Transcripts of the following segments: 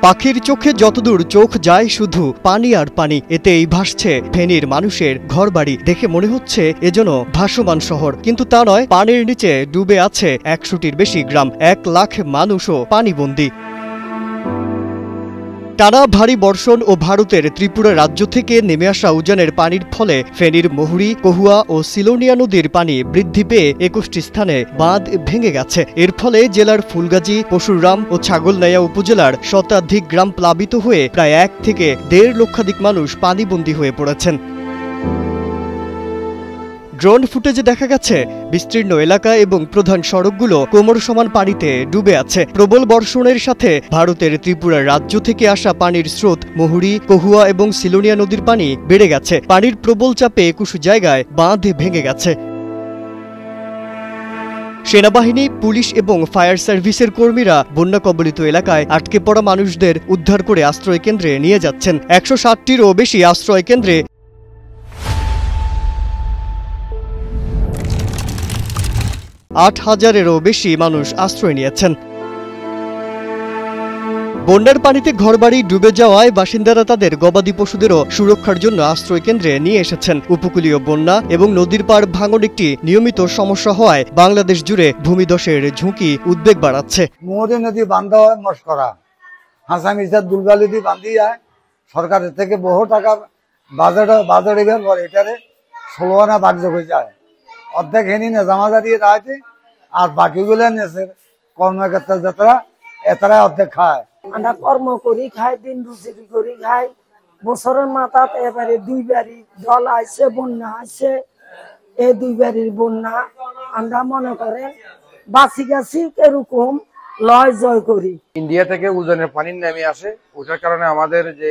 পাখির চোখে যতদূর চোখ যায় শুধু পানি আর পানি, এতেই ভাসছে ফেনীর মানুষের ঘরবাড়ি। দেখে মনে হচ্ছে এজন্য ভাসমান শহর, কিন্তু তা নয়। পানির নিচে ডুবে আছে 100টির বেশি গ্রাম, 1 লাখ মানুষও পানিবন্দী। টানা ভারী বর্ষণ ও ভারতের ত্রিপুরা রাজ্য থেকে নেমে আসা উজানের পানির ফলে ফেনীর মহুরী, কহুয়া ও সিলোনিয়া নদীর পানি বৃদ্ধি পেয়ে 21টি স্থানে বাঁধ ভেঙে গেছে। এর ফলে জেলার ফুলগাজী, পশুরাম ও ছাগলনাইয়া উপজেলার শতাধিক গ্রাম প্লাবিত হয়ে প্রায় 1 থেকে 1.5 লক্ষাধিক মানুষ পানিবন্দী হয়ে পড়েছেন। ড্রোন ফুটেজে দেখা গেছে বিস্তীর্ণ এলাকা এবং প্রধান সড়কগুলো কোমর সমান পানিতে ডুবে আছে। প্রবল বর্ষণের সাথে ভারতের ত্রিপুরা রাজ্য থেকে আসা পানির স্রোত মহুরী, কহুয়া এবং সিলোনিয়া নদীর পানি বেড়ে গেছে। পানির প্রবল চাপে 21 জায়গায় বাঁধ ভেঙে গেছে। সেনাবাহিনী, পুলিশ এবং ফায়ার সার্ভিসের কর্মীরা বন্যা কবলিত এলাকায় আটকে পড়া মানুষদের উদ্ধার করে আশ্রয় কেন্দ্রে নিয়ে যাচ্ছেন। 160টিরও বেশি আশ্রয় কেন্দ্রে 8,000-এরও বেশি মানুষ আশ্রয় নিয়েছেন। বন্যার পানিতে ঘরবাড়ি ডুবে যাওয়ায় বাসিন্দারা তাদের গবাদি পশুদেরও সুরক্ষার জন্য আশ্রয় কেন্দ্রে নিয়ে এসেছেন। উপকূলীয় বন্যা এবং নদীর পাড় ভাঙন একটি নিয়মিত সমস্যা হওয়ায় বাংলাদেশ জুড়ে ভূমিধসের ঝুঁকি উদ্বেগ বাড়াচ্ছে। মোহরী নদী বান্ধা হয় মস্করা, হাসামিসা দুলগালি দিয়ে বান্ধি যায়। সরকারের থেকে বহু টাকা বাজার এবার পরে এটারে 16 আনা বাণিজ্য হয়ে যায়। অর্ধেক হেনি নেজামাজা দিয়ে রাখছে, আর বাকিগুলো নেছে কর্মকর্তা যাত্রা এতারা অর্ধেক খায়। আমরা কর্ম করি খাই, দিন রুচি করি খাই। বছরের মাথাত এবারে 2 বাড়ি জল আইছে, বন্যা আইছে। এই 2 বাড়ির বন্যা আমরা মনে করেন বাঁচি গেছি এরকম লয় জয় করি। ইন্ডিয়া থেকে উজানের পানি নেমে আসে, ওটার কারণে আমাদের যে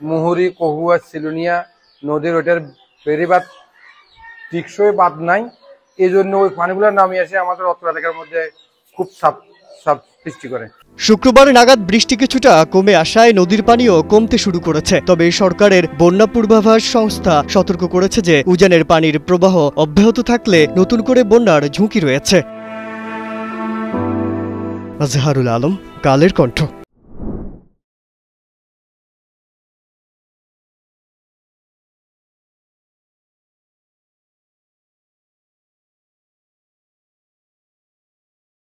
মুহুরী, কহুয়া, সিলোনিয়া নদীর ওটার বেড়িবাঁধ টিকসই বাঁধ নাই। এই জন্য ওই পানিগুলো নামিয়ে আসে আমাদের অত্র এলাকার মধ্যে খুব চাপ সৃষ্টি করে। শুক্রবার নাগাদ বৃষ্টি কিছুটা কমে আসায় নদীর পানিও কমতে শুরু করেছে। তবে সরকারের বন্যা পূর্বাভাস সংস্থা সতর্ক করেছে যে উজানের পানির প্রবাহ অব্যাহত থাকলে নতুন করে বন্যার ঝুঁকি রয়েছে। আজহারুল আলম, কালের কণ্ঠ।